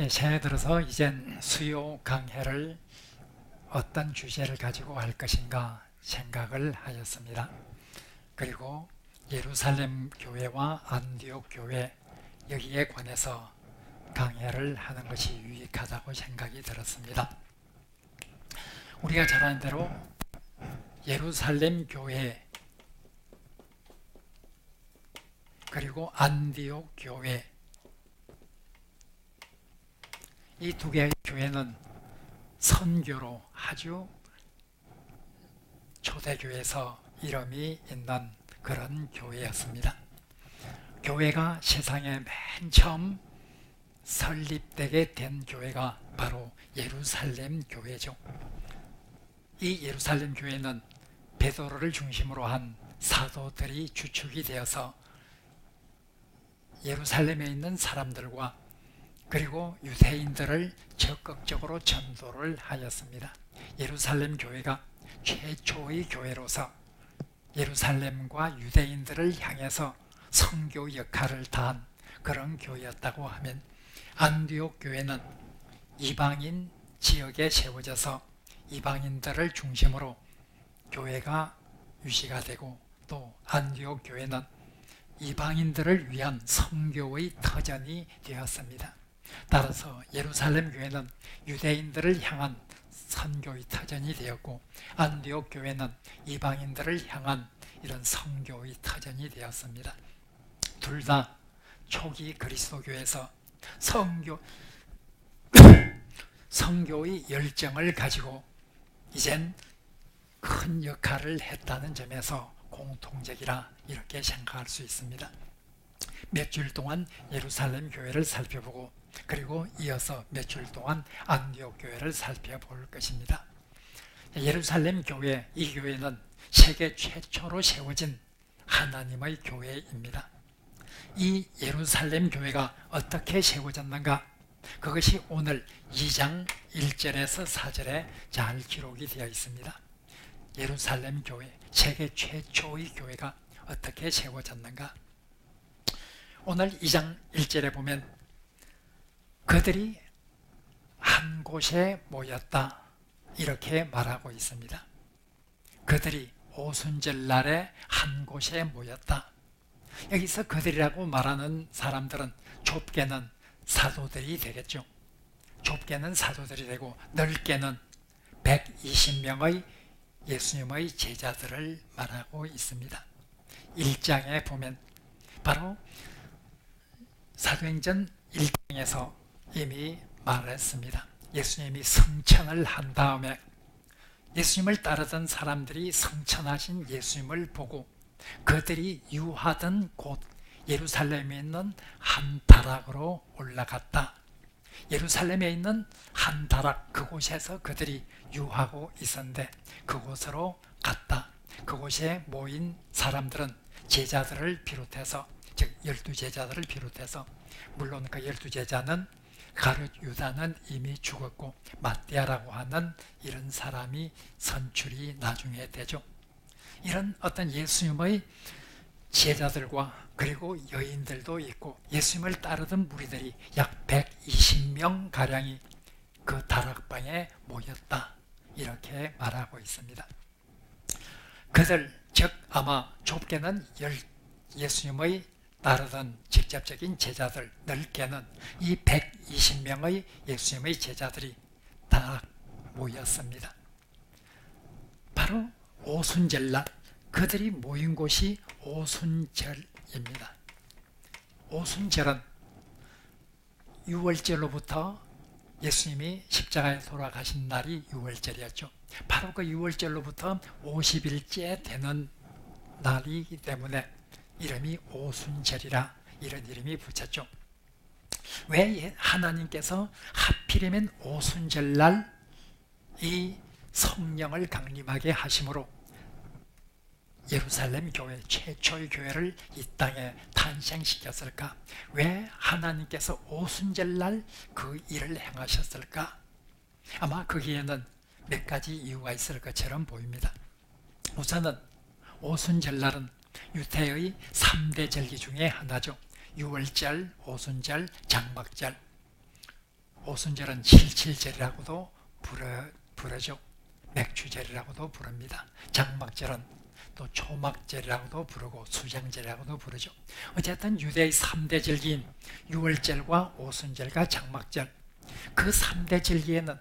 새해 들어서 이젠 수요 강해를 어떤 주제를 가지고 할 것인가 생각을 하였습니다. 그리고 예루살렘 교회와 안디옥 교회 여기에 관해서 강해를 하는 것이 유익하다고 생각이 들었습니다. 우리가 잘 아는 대로 예루살렘 교회 그리고 안디옥 교회 이 두 개의 교회는 선교로 아주 초대교회에서 이름이 있는 그런 교회였습니다. 교회가 세상에 맨 처음 설립되게 된 교회가 바로 예루살렘 교회죠. 이 예루살렘 교회는 베드로를 중심으로 한 사도들이 주축이 되어서 예루살렘에 있는 사람들과 그리고 유대인들을 적극적으로 전도를 하였습니다. 예루살렘 교회가 최초의 교회로서 예루살렘과 유대인들을 향해서 선교 역할을 다한 그런 교회였다고 하면, 안디옥 교회는 이방인 지역에 세워져서 이방인들을 중심으로 교회가 유지가 되고, 또 안디옥 교회는 이방인들을 위한 선교의 터전이 되었습니다. 따라서 예루살렘 교회는 유대인들을 향한 선교의 터전이 되었고, 안디옥 교회는 이방인들을 향한 이런 선교의 터전이 되었습니다. 둘 다 초기 그리스도교에서 선교의 열정을 가지고 이젠 큰 역할을 했다는 점에서 공통적이라 이렇게 생각할 수 있습니다. 몇 주일 동안 예루살렘 교회를 살펴보고, 그리고 이어서 몇 주일 동안 안디옥 교회를 살펴볼 것입니다. 예루살렘 교회, 이 교회는 세계 최초로 세워진 하나님의 교회입니다. 이 예루살렘 교회가 어떻게 세워졌는가? 그것이 오늘 2장 1절에서 4절에 잘 기록이 되어 있습니다. 예루살렘 교회, 세계 최초의 교회가 어떻게 세워졌는가? 오늘 2장 1절에 보면 그들이 한 곳에 모였다 이렇게 말하고 있습니다. 그들이 오순절날에 한 곳에 모였다. 여기서 그들이라고 말하는 사람들은 좁게는 사도들이 되겠죠. 좁게는 사도들이 되고, 넓게는 120명의 예수님의 제자들을 말하고 있습니다. 1장에 보면 바로 사도행전 1장에서 이미 말했습니다. 예수님이 성천을 한 다음에 예수님을 따르던 사람들이 성천하신 예수님을 보고 그들이 유하던 곳 예루살렘에 있는 한 다락으로 올라갔다. 예루살렘에 있는 한 다락, 그곳에서 그들이 유하고 있었는데 그곳으로 갔다. 그곳에 모인 사람들은 제자들을 비롯해서, 즉 12제자들을 비롯해서, 물론 그 12제자는 가룟 유다는 이미 죽었고 마띠아라고 하는 이런 사람이 선출이 나중에 되죠. 이런 어떤 예수님의 제자들과 그리고 여인들도 있고 예수님을 따르던 무리들이 약 120명 가량이 그 다락방에 모였다 이렇게 말하고 있습니다. 그들, 즉 아마 좁게는 예수님의 따르던 직접적인 제자들, 넓게는 이 120명의 예수님의 제자들이 다 모였습니다. 바로 오순절날 그들이 모인 곳이 오순절입니다. 오순절은 6월절로부터 예수님이 십자가에 돌아가신 날이 6월절이었죠. 바로 그 6월절로부터 50일째 되는 날이기 때문에 이름이 오순절이라 이런 이름이 붙였죠. 왜 하나님께서 하필이면 오순절날 이 성령을 강림하게 하심으로 예루살렘 교회, 최초의 교회를 이 땅에 탄생시켰을까? 왜 하나님께서 오순절날 그 일을 행하셨을까? 아마 거기에는 몇 가지 이유가 있을 것처럼 보입니다. 우선은 오순절날은 유대의 3대 절기 중에 하나죠. 유월절, 오순절, 장막절. 오순절은 칠칠절이라고도 부르죠. 맥추절이라고도 부릅니다. 장막절은 또 초막절이라고도 부르고 수장절이라고도 부르죠. 어쨌든 유대의 3대 절기인 유월절과 오순절과 장막절, 그 3대 절기에는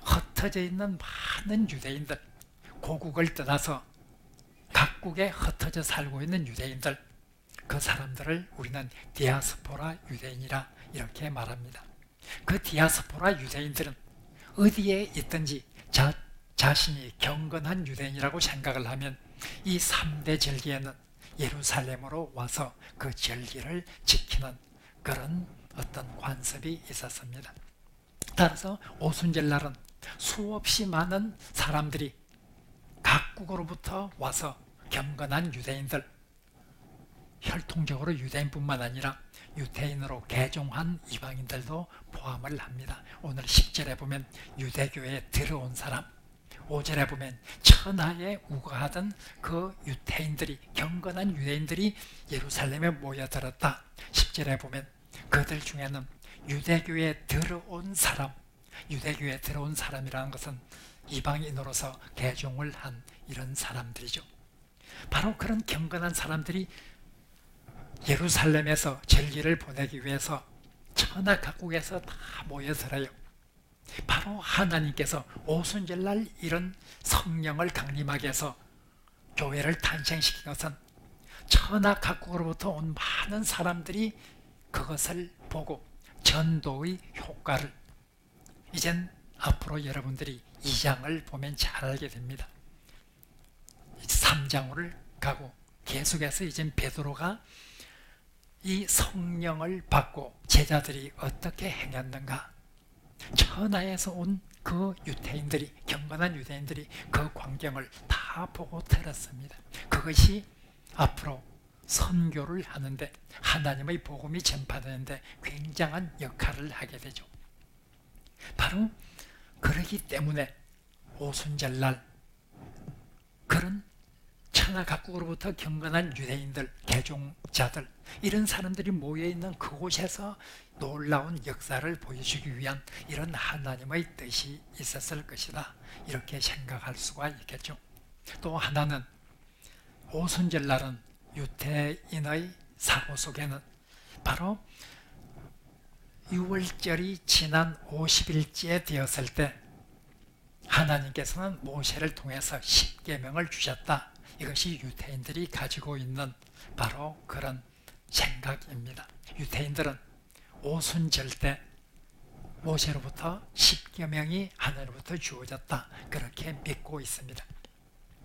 흩어져 있는 많은 유대인들, 고국을 떠나서 각국에 흩어져 살고 있는 유대인들, 그 사람들을 우리는 디아스포라 유대인이라 이렇게 말합니다. 그 디아스포라 유대인들은 어디에 있든지 자신이 경건한 유대인이라고 생각을 하면 이 3대 절기에는 예루살렘으로 와서 그 절기를 지키는 그런 어떤 관습이 있었습니다. 따라서 오순절날은 수없이 많은 사람들이 각국으로부터 와서 경건한 유대인들, 혈통적으로 유대인뿐만 아니라 유대인으로 개종한 이방인들도 포함을 합니다. 오늘 10절에 보면 유대교에 들어온 사람, 5절에 보면 천하에 우거하던 그 유대인들이, 경건한 유대인들이 예루살렘에 모여들었다. 10절에 보면 그들 중에는 유대교에 들어온 사람, 유대교에 들어온 사람이라는 것은 이방인으로서 개종을 한 이런 사람들이죠. 바로 그런 경건한 사람들이 예루살렘에서 절기를 보내기 위해서 천하 각국에서 다 모여들어요. 바로 하나님께서 오순절날 이런 성령을 강림하게 해서 교회를 탄생시킨 것은 천하 각국으로부터 온 많은 사람들이 그것을 보고 전도의 효과를, 이젠 앞으로 여러분들이 2장을 보면 잘 알게 됩니다. 3장으로 가고 계속해서 이젠 베드로가 이 성령을 받고 제자들이 어떻게 행했는가, 천하에서 온 그 유대인들이, 경건한 유대인들이 그 광경을 다 보고 들었습니다. 그것이 앞으로 선교를 하는데, 하나님의 복음이 전파되는데 굉장한 역할을 하게 되죠. 바로 그러기 때문에 오순절날 그런 천하 각국으로부터 경건한 유대인들, 개종자들, 이런 사람들이 모여있는 그곳에서 놀라운 역사를 보여주기 위한 이런 하나님의 뜻이 있었을 것이다, 이렇게 생각할 수가 있겠죠. 또 하나는 오순절날은 유대인의 사고 속에는 바로 유월절이 지난 50일째 되었을 때 하나님께서는 모세를 통해서 십계명을 주셨다. 이것이 유대인들이 가지고 있는 바로 그런 생각입니다. 유대인들은 오순절 때 모세로부터 십계명이 하늘로부터 주어졌다, 그렇게 믿고 있습니다.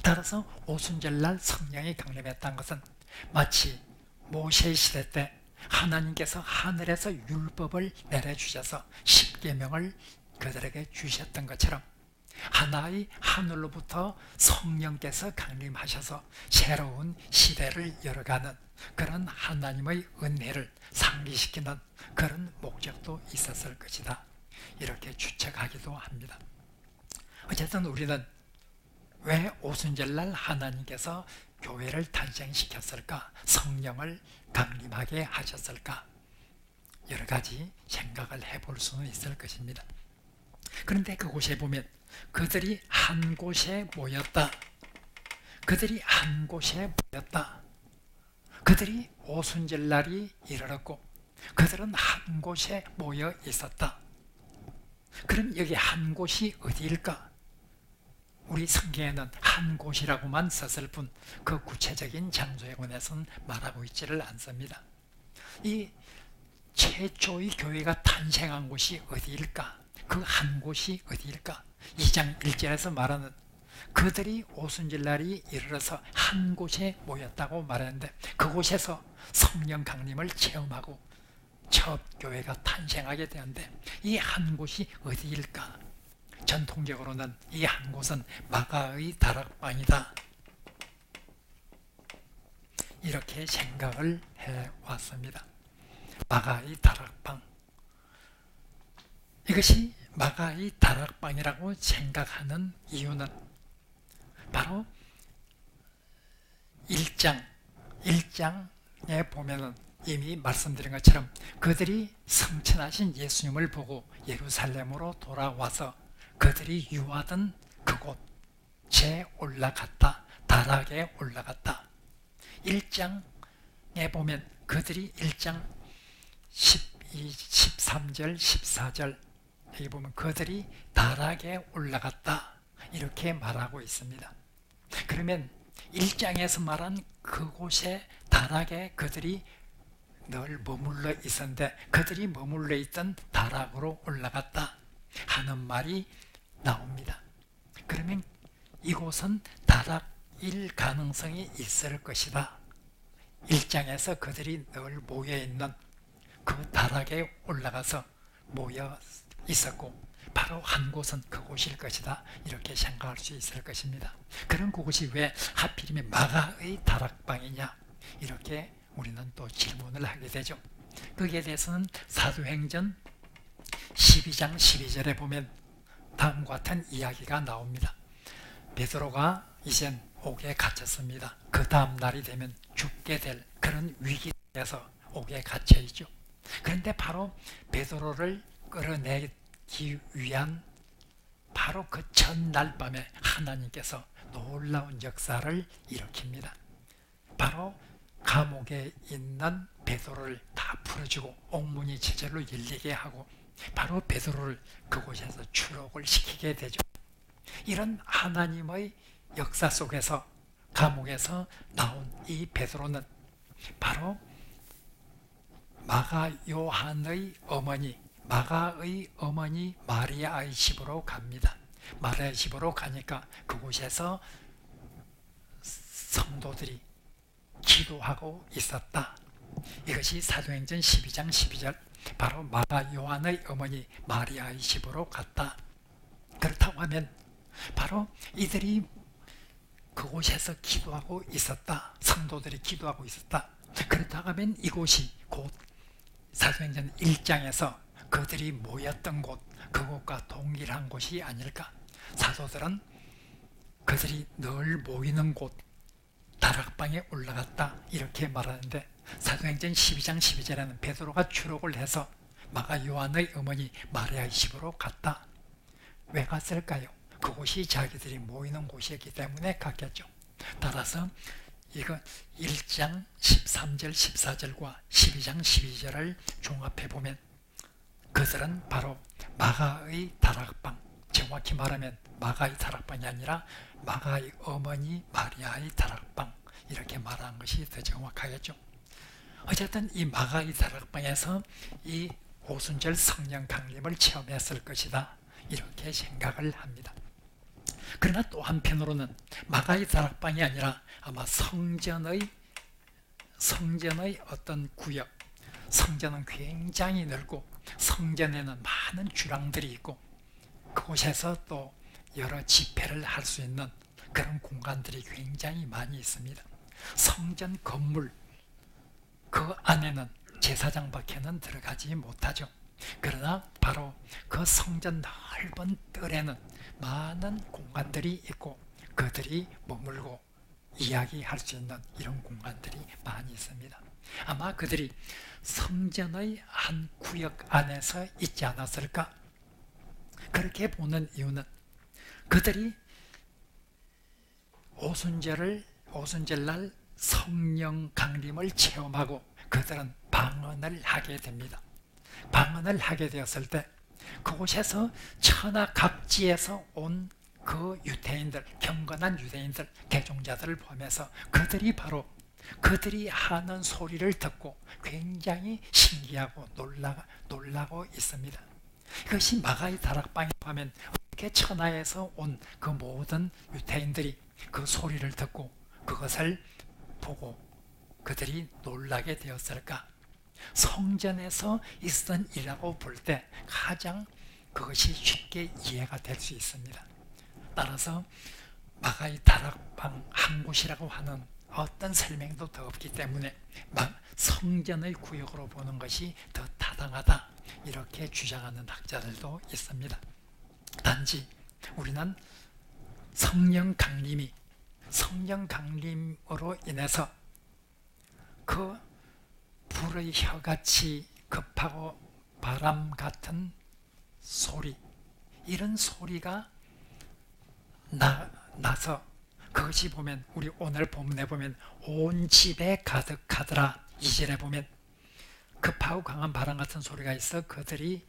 따라서 오순절날 성령이 강림했다는 것은 마치 모세 시대 때 하나님께서 하늘에서 율법을 내려주셔서 십계명을 그들에게 주셨던 것처럼 하나의 하늘로부터 성령께서 강림하셔서 새로운 시대를 열어가는 그런 하나님의 은혜를 상기시키는 그런 목적도 있었을 것이다, 이렇게 추측하기도 합니다. 어쨌든 우리는 왜 오순절날 하나님께서 교회를 탄생시켰을까, 성령을 강림하게 하셨을까, 여러 가지 생각을 해볼 수는 있을 것입니다. 그런데 그곳에 보면 그들이 한 곳에 모였다. 그들이 한 곳에 모였다. 그들이 오순절날이 이르렀고 그들은 한 곳에 모여 있었다. 그럼 여기 한 곳이 어디일까? 우리 성경에는 한 곳이라고만 썼을 뿐 그 구체적인 장소에 관해서는 말하고 있지를 않습니다. 이 최초의 교회가 탄생한 곳이 어디일까? 그 한 곳이 어디일까? 2장 1절에서 말하는 그들이 오순절날이 이르러서 한 곳에 모였다고 말하는데 그곳에서 성령 강림을 체험하고 첫 교회가 탄생하게 되는데 이 한 곳이 어디일까? 전통적으로는 이 한 곳은 마가의 다락방이다, 이렇게 생각을 해왔습니다. 마가의 다락방, 이것이 마가의 다락방이라고 생각하는 이유는 바로 1장에 보면은 이미 말씀드린 것처럼 그들이 성천하신 예수님을 보고 예루살렘으로 돌아와서 그들이 유하던 그곳에 올라갔다. 다락에 올라갔다. 1장에 보면 그들이 1장 13절 14절 여기 보면 그들이 다락에 올라갔다 이렇게 말하고 있습니다. 그러면 1장에서 말한 그곳에 다락에 그들이 늘 머물러 있었는데 그들이 머물러 있던 다락으로 올라갔다 하는 말이 나옵니다. 그러면 이곳은 다락일 가능성이 있을 것이다. 1장에서 그들이 늘 모여있는 그 다락에 올라가서 모여 있었고 바로 한 곳은 그곳일 것이다 이렇게 생각할 수 있을 것입니다. 그런 그곳이 왜 하필이면 마가의 다락방이냐 이렇게 우리는 또 질문을 하게 되죠. 거기에 대해서는 사도행전 12장 12절에 보면 다음과 같은 이야기가 나옵니다. 베드로가 이젠 옥에 갇혔습니다. 그 다음 날이 되면 죽게 될 그런 위기에서 옥에 갇혀 있죠. 그런데 바로 베드로를 끌어내기 위한 바로 그 첫날 밤에 하나님께서 놀라운 역사를 일으킵니다. 바로 감옥에 있는 베드로를 다 풀어주고 옥문이 제절로 열리게 하고 바로 베드로를 그곳에서 추록을 시키게 되죠. 이런 하나님의 역사 속에서 감옥에서 나온 이 베드로는 바로 마가 요한의 어머니 마가의 어머니 마리아의 집으로 갑니다. 마리아의 집으로 가니까 그곳에서 성도들이 기도하고 있었다. 이것이 사도행전 12장 12절 바로 마가 요한의 어머니 마리아의 집으로 갔다. 그렇다고 하면 바로 이들이 그곳에서 기도하고 있었다. 성도들이 기도하고 있었다. 그렇다고 하면 이곳이 곧 사도행전 1장에서 그들이 모였던 곳, 그곳과 동일한 곳이 아닐까. 사도들은 그들이 늘 모이는 곳, 다락방에 올라갔다 이렇게 말하는데 사도행전 12장 12절에는 베드로가 추록을 해서 마가 요한의 어머니 마리아의 집으로 갔다. 왜 갔을까요? 그곳이 자기들이 모이는 곳이었기 때문에 갔겠죠. 따라서 이거 1장 13절 14절과 12장 12절을 종합해 보면 그들은 바로 마가의 다락방, 정확히 말하면 마가의 다락방이 아니라 마가의 어머니 마리아의 다락방 이렇게 말하는 것이 더 정확하겠죠. 어쨌든 이 마가의 다락방에서 이 오순절 성령 강림을 체험했을 것이다 이렇게 생각을 합니다. 그러나 또 한편으로는 마가의 다락방이 아니라 아마 성전의 어떤 구역, 성전은 굉장히 넓고 성전에는 많은 주랑들이 있고 그곳에서 또 여러 집회를 할 수 있는 그런 공간들이 굉장히 많이 있습니다. 성전 건물 그 안에는 제사장밖에는 들어가지 못하죠. 그러나 바로 그 성전 넓은 뜰에는 많은 공간들이 있고 그들이 머물고 이야기할 수 있는 이런 공간들이 많이 있습니다. 아마 그들이 성전의 한 구역 안에서 있지 않았을까? 그렇게 보는 이유는 그들이 오순절날 성령 강림을 체험하고 그들은 방언을 하게 됩니다. 방언을 하게 되었을 때 그곳에서 천하 각지에서 온 그 유대인들, 경건한 유대인들, 개종자들을 포함해서 그들이 바로 그들이 하는 소리를 듣고 굉장히 신기하고 놀라고 있습니다. 이것이 마가의 다락방에 가면 어떻게 천하에서 온 그 모든 유대인들이 그 소리를 듣고 그것을 보고 그들이 놀라게 되었을까? 성전에서 있었던 일이라고 볼 때 가장 그것이 쉽게 이해가 될 수 있습니다. 따라서 마가의 다락방 한 곳이라고 하는 어떤 설명도 더 없기 때문에 성전의 구역으로 보는 것이 더 타당하다 이렇게 주장하는 학자들도 있습니다. 단지 우리는 성령 강림으로 인해서 그 불의 혀같이 급하고 바람 같은 소리, 이런 소리가 나서 그것이 보면 우리 오늘 본문에 보면 온 집에 가득하더라. 2절에 보면 급하고 강한 바람 같은 소리가 있어 그들이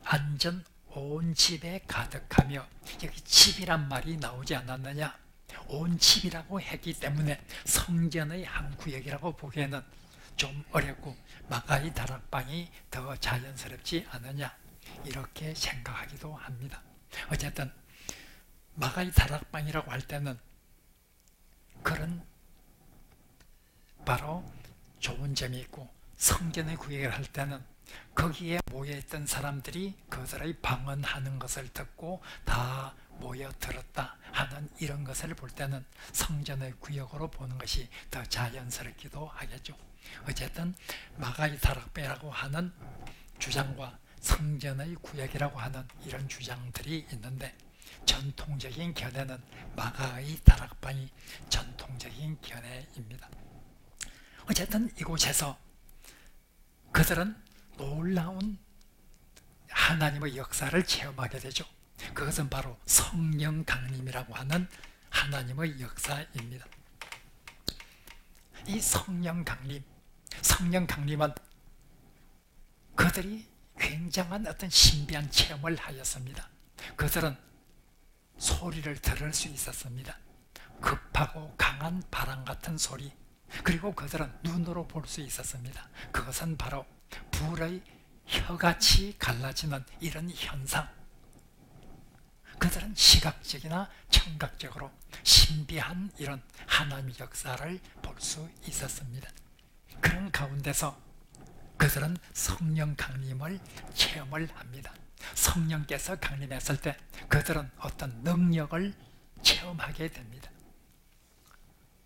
앉은 온 집에 가득하며, 여기 집이란 말이 나오지 않았느냐. 온 집이라고 했기 때문에 성전의 한 구역이라고 보기에는 좀 어렵고 마가의 다락방이 더 자연스럽지 않느냐, 이렇게 생각하기도 합니다. 어쨌든 마가의 다락방이라고 할 때는 그런 바로 좋은 점이 있고, 성전의 구역을 할 때는 거기에 모여있던 사람들이 그들의 방언하는 것을 듣고 다 모여 들었다 하는 이런 것을 볼 때는 성전의 구역으로 보는 것이 더 자연스럽기도 하겠죠. 어쨌든 마가의 다락방이라고 하는 주장과 성전의 구역이라고 하는 이런 주장들이 있는데, 전통적인 견해는 마가의 다락방이 전통적인 견해입니다. 어쨌든 이곳에서 그들은 놀라운 하나님의 역사를 체험하게 되죠. 그것은 바로 성령 강림이라고 하는 하나님의 역사입니다. 이 성령 강림은 그들이 굉장한 어떤 신비한 체험을 하였습니다. 그들은 소리를 들을 수 있었습니다. 급하고 강한 바람 같은 소리, 그리고 그들은 눈으로 볼 수 있었습니다. 그것은 바로 불의 혀같이 갈라지는 이런 현상. 그들은 시각적이나 청각적으로 신비한 이런 하나님의 역사를 볼 수 있었습니다. 그런 가운데서 그들은 성령 강림을 체험을 합니다. 성령께서 강림했을 때 그들은 어떤 능력을 체험하게 됩니다.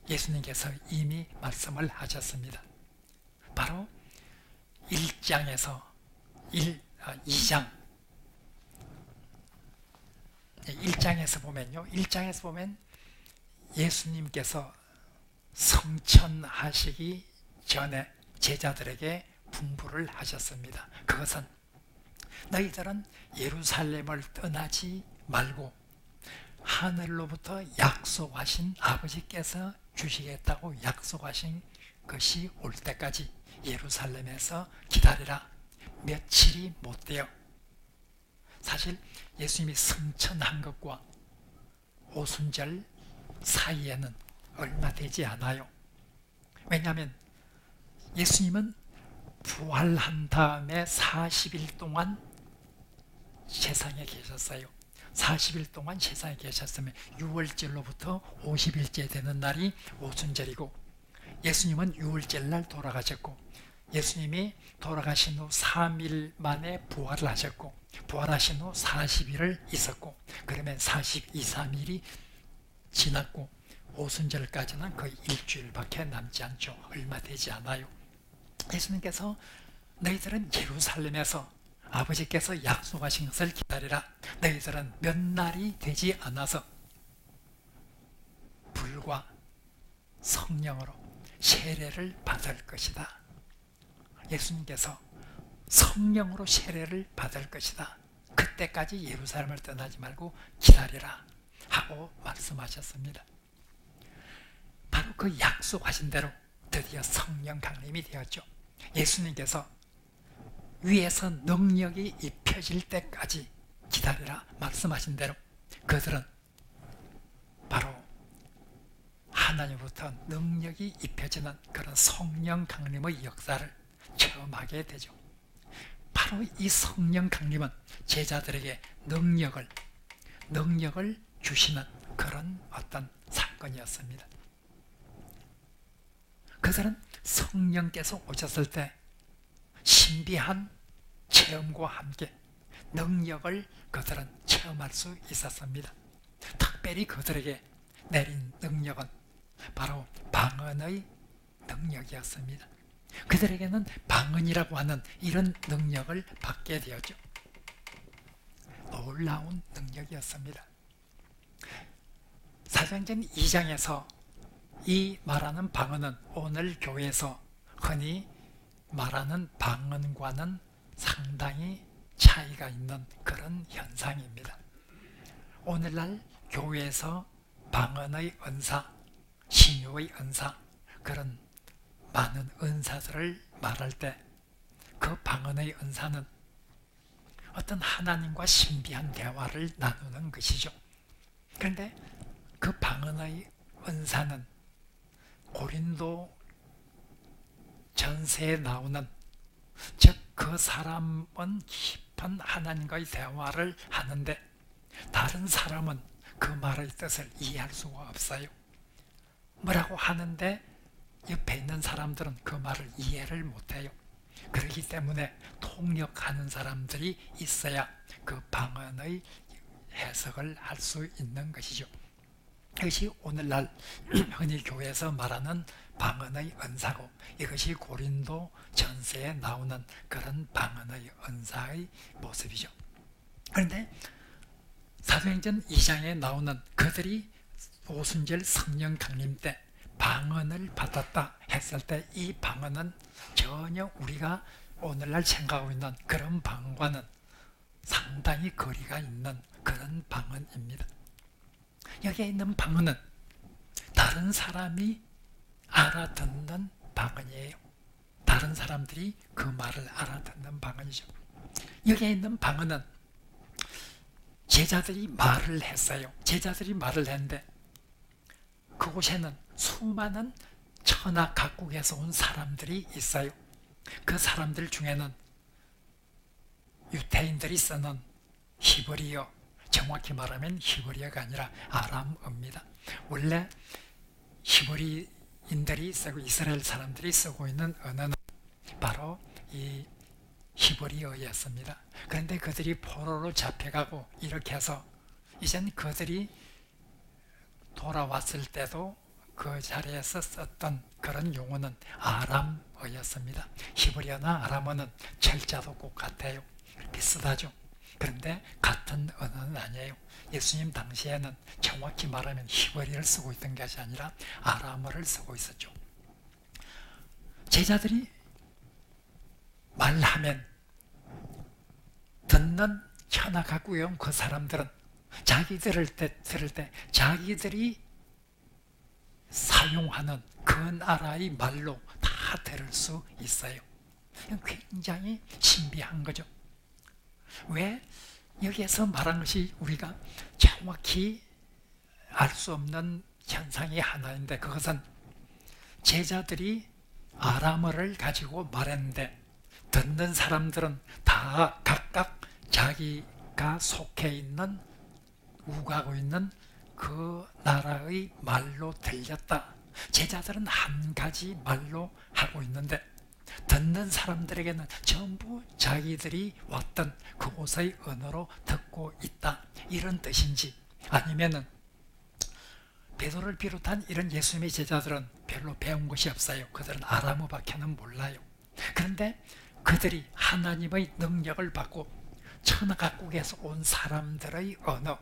예수님께서 이미 말씀을 하셨습니다. 바로 2장에서 보면요, 1장에서 보면 예수님께서 성천하시기 전에 제자들에게 분부를 하셨습니다. 그것은 너희들은 예루살렘을 떠나지 말고 하늘로부터 약속하신 아버지께서 주시겠다고 약속하신 것이 올 때까지 예루살렘에서 기다리라. 며칠이 못 돼요. 사실 예수님이 승천한 것과 오순절 사이에는 얼마 되지 않아요. 왜냐하면 예수님은 부활한 다음에 40일 동안 세상에 계셨어요. 40일 동안 세상에 계셨으면 6월절로부터 50일째 되는 날이 오순절이고, 예수님은 6월절 날 돌아가셨고, 예수님이 돌아가신 후 3일 만에 부활을 하셨고, 부활하신 후 40일을 있었고, 그러면 42, 3일이 지났고 오순절까지는 거의 일주일밖에 남지 않죠. 얼마 되지 않아요. 예수님께서 너희들은 예루살렘에서 아버지께서 약속하신 것을 기다리라. 너희들은 몇 날이 되지 않아서 불과 성령으로 세례를 받을 것이다. 예수님께서 성령으로 세례를 받을 것이다. 그때까지 예루살렘을 떠나지 말고 기다리라 하고 말씀하셨습니다. 바로 그 약속하신 대로 드디어 성령 강림이 되었죠. 예수님께서 위에서 능력이 입혀질 때까지 기다리라 말씀하신 대로 그들은 바로 하나님으로부터 능력이 입혀지는 그런 성령 강림의 역사를 체험하게 되죠. 바로 이 성령 강림은 제자들에게 능력을 주시는 그런 어떤 사건이었습니다. 그들은 성령께서 오셨을 때 신비한 체험과 함께 능력을 그들은 체험할 수 있었습니다. 특별히 그들에게 내린 능력은 바로 방언의 능력이었습니다. 그들에게는 방언이라고 하는 이런 능력을 받게 되었죠. 놀라운 능력이었습니다. 사도행전 2장에서 이 말하는 방언은 오늘 교회에서 흔히 말하는 방언과는 상당히 차이가 있는 그런 현상입니다. 오늘날 교회에서 방언의 은사, 신유의 은사, 그런 많은 은사들을 말할 때 그 방언의 은사는 어떤 하나님과 신비한 대화를 나누는 것이죠. 그런데 그 방언의 은사는 고린도 전서에 나오는, 즉 그 사람은 깊은 하나님과의 대화를 하는데 다른 사람은 그 말의 뜻을 이해할 수가 없어요. 뭐라고 하는데 옆에 있는 사람들은 그 말을 이해를 못해요. 그렇기 때문에 통역하는 사람들이 있어야 그 방언의 해석을 할 수 있는 것이죠. 이것이 오늘날 흔히 교회에서 말하는 방언의 은사고, 이것이 고린도 전서에 나오는 그런 방언의 은사의 모습이죠. 그런데 사도행전 2장에 나오는 그들이 오순절 성령 강림 때 방언을 받았다 했을 때 이 방언은 전혀 우리가 오늘날 생각하고 있는 그런 방언과는 상당히 거리가 있는 그런 방언입니다. 여기에 있는 방언은 다른 사람이 알아듣는 방언이에요. 다른 사람들이 그 말을 알아듣는 방언이죠. 여기에 있는 방언은 제자들이 말을 했어요. 제자들이 말을 했는데 그곳에는 수많은 천하 각국에서 온 사람들이 있어요. 그 사람들 중에는 유태인들이 쓰는 히브리어, 정확히 말하면 히브리어가 아니라 아람어입니다. 원래 히브리인들이 쓰고 이스라엘 사람들이 쓰고 있는 언어는 바로 이 히브리어였습니다. 그런데 그들이 포로로 잡혀가고 이렇게 해서 이젠 그들이 돌아왔을 때도 그 자리에서 썼던 그런 용어는 아람어였습니다. 히브리어나 아람어는 철자도 꼭 같아요. 비슷하죠. 그런데 같은 언어는 아니에요. 예수님 당시에는 정확히 말하면 히브리어를 쓰고 있던 것이 아니라 아람어를 쓰고 있었죠. 제자들이 말하면 듣는 천하 각국에 온 그 사람들은 자기들을 들을 때 자기들이 사용하는 그 나라의 말로 다 들을 수 있어요. 굉장히 신비한 거죠. 왜? 여기에서 말한 것이 우리가 정확히 알 수 없는 현상이 하나인데, 그것은 제자들이 아람어를 가지고 말했는데 듣는 사람들은 다 각각 자기가 속해 있는, 우가고 있는 그 나라의 말로 들렸다. 제자들은 한 가지 말로 하고 있는데 듣는 사람들에게는 전부 자기들이 왔던 그곳의 언어로 듣고 있다, 이런 뜻인지, 아니면은 베드로를 비롯한 이런 예수님의 제자들은 별로 배운 것이 없어요. 그들은 아람어밖에는 몰라요. 그런데 그들이 하나님의 능력을 받고 천하 각국에서 온 사람들의 언어,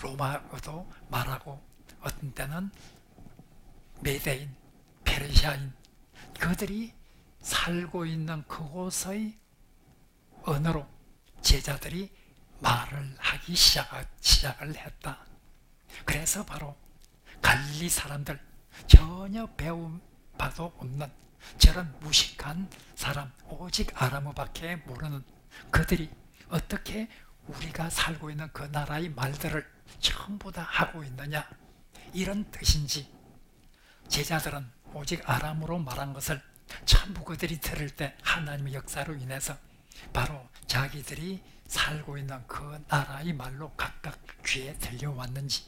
로마어도 말하고 어떤 때는 메대인, 페르시아인, 그들이 살고 있는 그곳의 언어로 제자들이 말을 하기 시작을 했다. 그래서 바로 갈릴리 사람들, 전혀 배움 바도 없는 저런 무식한 사람, 오직 아람어밖에 모르는 그들이 어떻게 우리가 살고 있는 그 나라의 말들을 전부 다 하고 있느냐, 이런 뜻인지, 제자들은 오직 아람어로 말한 것을 전부 그들이 들을 때 하나님의 역사로 인해서 바로 자기들이 살고 있는 그 나라의 말로 각각 귀에 들려왔는지,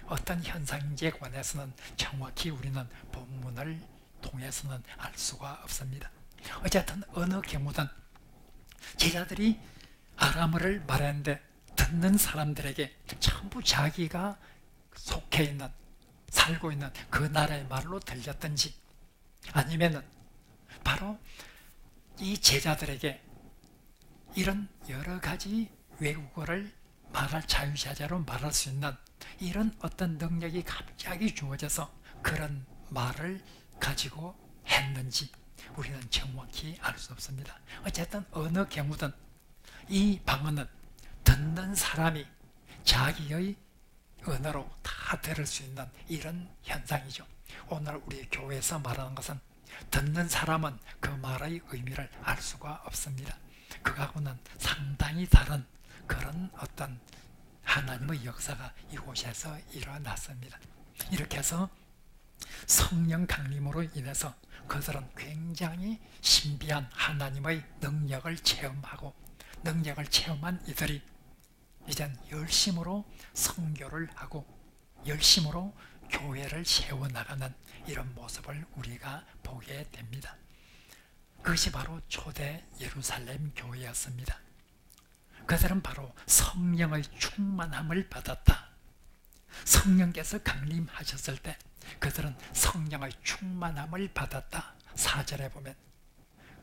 어떤 현상인지에 관해서는 정확히 우리는 본문을 통해서는 알 수가 없습니다. 어쨌든 어느 경우든 제자들이 아람어를 말했는데 듣는 사람들에게 전부 자기가 속해 있는, 살고 있는 그 나라의 말로 들렸든지, 아니면은 바로 이 제자들에게 이런 여러 가지 외국어를 말할 자유자재로 말할 수 있는 이런 어떤 능력이 갑자기 주어져서 그런 말을 가지고 했는지, 우리는 정확히 알 수 없습니다. 어쨌든 어느 경우든 이 방언은 듣는 사람이 자기의 언어로 다 들을 수 있는 이런 현상이죠. 오늘 우리 교회에서 말하는 것은 듣는 사람은 그 말의 의미를 알 수가 없습니다. 그하고는 상당히 다른 그런 어떤 하나님의 역사가 이곳에서 일어났습니다. 이렇게 해서 성령 강림으로 인해서 그들은 굉장히 신비한 하나님의 능력을 체험하고, 능력을 체험한 이들이 이젠 열심으로 선교를 하고 열심으로 교회를 세워나가는 이런 모습을 우리가 보게 됩니다. 그것이 바로 초대 예루살렘 교회였습니다. 그들은 바로 성령의 충만함을 받았다. 성령께서 강림하셨을 때 그들은 성령의 충만함을 받았다. 4절에 보면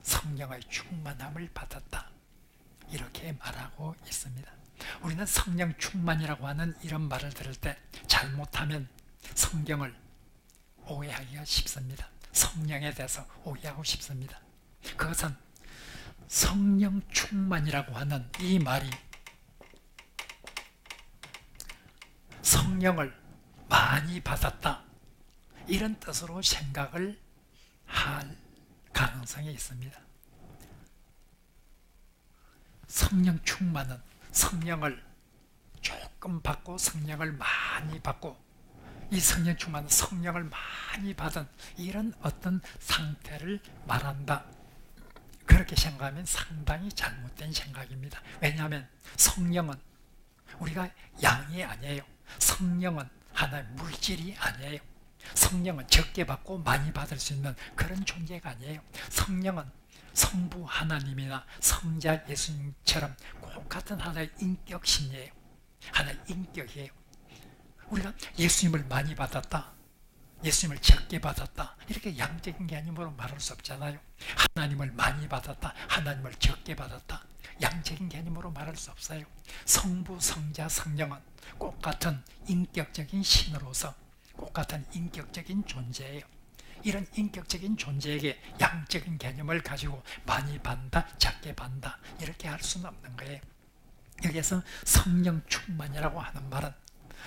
성령의 충만함을 받았다, 이렇게 말하고 있습니다. 우리는 성령 충만이라고 하는 이런 말을 들을 때 잘못하면 성경을 오해하기가 쉽습니다. 성령에 대해서 오해하고 싶습니다. 그것은 성령 충만이라고 하는 이 말이 성령을 많이 받았다, 이런 뜻으로 생각을 할 가능성이 있습니다. 성령 충만은 성령을 조금 받고 성령을 많이 받고, 이 성령 충만은 성령을 많이 받은 이런 어떤 상태를 말한다, 그렇게 생각하면 상당히 잘못된 생각입니다. 왜냐하면 성령은 우리가 양이 아니에요. 성령은 하나의 물질이 아니에요. 성령은 적게 받고 많이 받을 수 있는 그런 존재가 아니에요. 성령은 성부 하나님이나 성자 예수님처럼 꼭 같은 하나의 인격신이에요. 하나의 인격이에요. 우리가 예수님을 많이 받았다, 예수님을 적게 받았다, 이렇게 양적인 개념으로 말할 수 없잖아요. 하나님을 많이 받았다, 하나님을 적게 받았다, 양적인 개념으로 말할 수 없어요. 성부, 성자, 성령은 꼭 같은 인격적인 신으로서 꼭 같은 인격적인 존재예요. 이런 인격적인 존재에게 양적인 개념을 가지고 많이 받는다, 작게 받는다, 이렇게 할 수는 없는 거예요. 여기에서 성령 충만이라고 하는 말은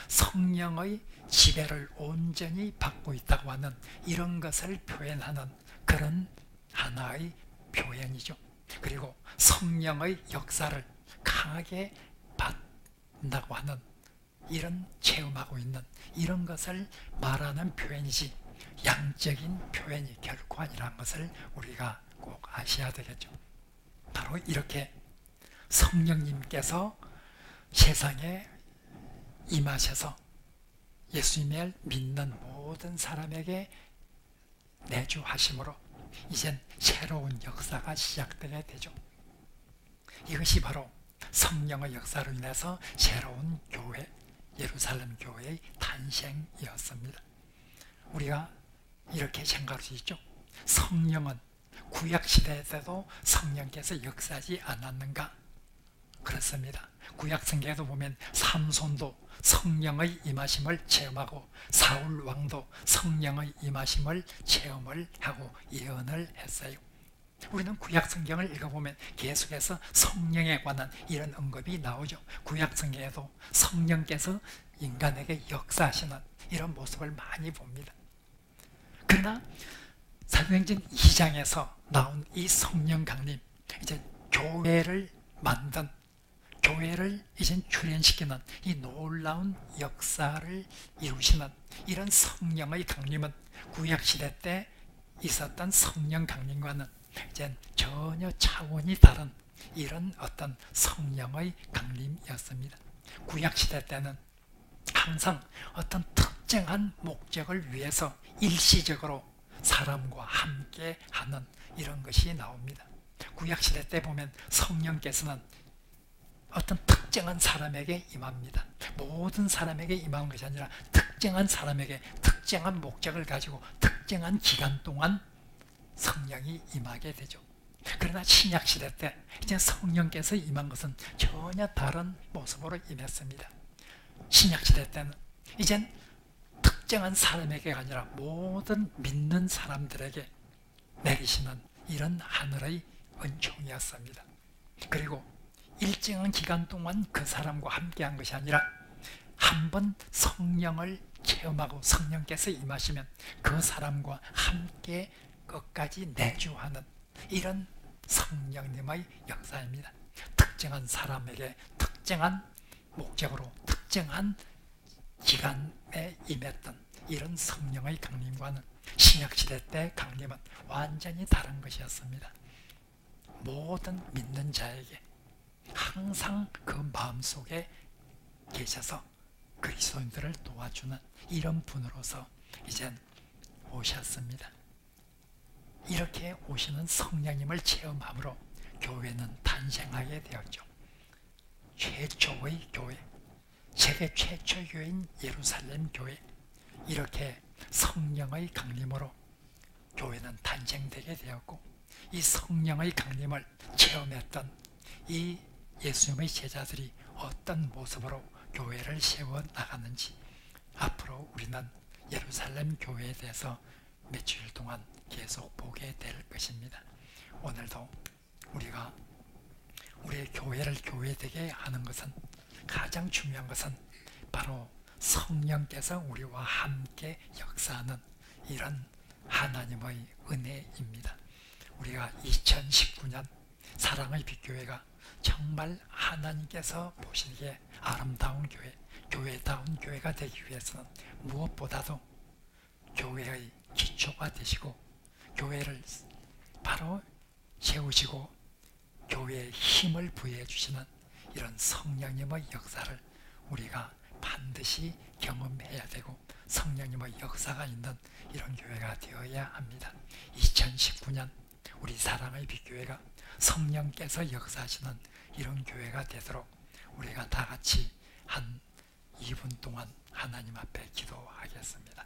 성령의 지배를 온전히 받고 있다고 하는 이런 것을 표현하는 그런 하나의 표현이죠. 그리고 성령의 역사를 강하게 받는다고 하는 이런 체험하고 있는 이런 것을 말하는 표현이지 양적인 표현이 결코 아니라는 것을 우리가 꼭 아셔야 되겠죠. 바로 이렇게 성령님께서 세상에 임하셔서 예수님을 믿는 모든 사람에게 내주하심으로 이젠 새로운 역사가 시작되게 되죠. 이것이 바로 성령의 역사로 인해서 새로운 교회, 예루살렘 교회의 탄생이었습니다. 우리가 이렇게 생각할 수 있죠. 성령은 구약시대 때도 성령께서 역사하지 않았는가? 그렇습니다. 구약성경에도 보면 삼손도 성령의 임하심을 체험하고 사울 왕도 성령의 임하심을 체험을 하고 예언을 했어요. 우리는 구약성경을 읽어보면 계속해서 성령에 관한 이런 언급이 나오죠. 구약성경에도 성령께서 인간에게 역사하시는 이런 모습을 많이 봅니다. 그러나 사도행전 2장에서 나온 이 성령 강림, 이제 교회를 만든, 교회를 이제 출현시키는 이 놀라운 역사를 이루시는 이런 성령의 강림은 구약시대 때 있었던 성령 강림과는 이제 전혀 차원이 다른 이런 어떤 성령의 강림이었습니다. 구약시대 때는 항상 어떤 특정한 목적을 위해서 일시적으로 사람과 함께 하는 이런 것이 나옵니다. 구약시대 때 보면 성령께서는 어떤 특정한 사람에게 임합니다. 모든 사람에게 임한 것이 아니라 특정한 사람에게 특정한 목적을 가지고 특정한 기간 동안 성령이 임하게 되죠. 그러나 신약시대 때 이제 성령께서 임한 것은 전혀 다른 모습으로 임했습니다. 신약시대 때는 이젠 특정한 사람에게가 아니라 모든 믿는 사람들에게 내리시는 이런 하늘의 은총이었습니다. 그리고 일정한 기간 동안 그 사람과 함께한 것이 아니라 한번 성령을 체험하고 성령께서 임하시면 그 사람과 함께 끝까지 내주하는 이런 성령님의 역사입니다. 특정한 사람에게 특정한 목적으로 특정한 기간에 임했던 이런 성령의 강림과는 신약시대 때 강림은 완전히 다른 것이었습니다. 모든 믿는 자에게 항상 그 마음속에 계셔서 그리스도인들을 도와주는 이런 분으로서 이젠 오셨습니다. 이렇게 오시는 성령님을 체험함으로 교회는 탄생하게 되었죠. 최초의 교회, 세계 최초 교회인 예루살렘 교회, 이렇게 성령의 강림으로 교회는 탄생되게 되었고, 이 성령의 강림을 체험했던 이 예수님의 제자들이 어떤 모습으로 교회를 세워나가는지 앞으로 우리는 예루살렘 교회에 대해서 며칠 동안 계속 보게 될 것입니다. 오늘도 우리가 우리의 교회를 교회되게 하는 것은, 가장 중요한 것은 바로 성령께서 우리와 함께 역사하는 이런 하나님의 은혜입니다. 우리가 2019년 사랑의 빛교회가 정말 하나님께서 보시기에 아름다운 교회, 교회다운 교회가 되기 위해서는 무엇보다도 교회의 기초가 되시고 교회를 바로 세우시고 교회에 힘을 부여해 주시는 이런 성령님의 역사를 우리가 반드시 경험해야 되고 성령님의 역사가 있는 이런 교회가 되어야 합니다. 2019년 우리 사랑의 빛교회가 성령께서 역사하시는 이런 교회가 되도록 우리가 다 같이 한 2분 동안 하나님 앞에 기도하겠습니다.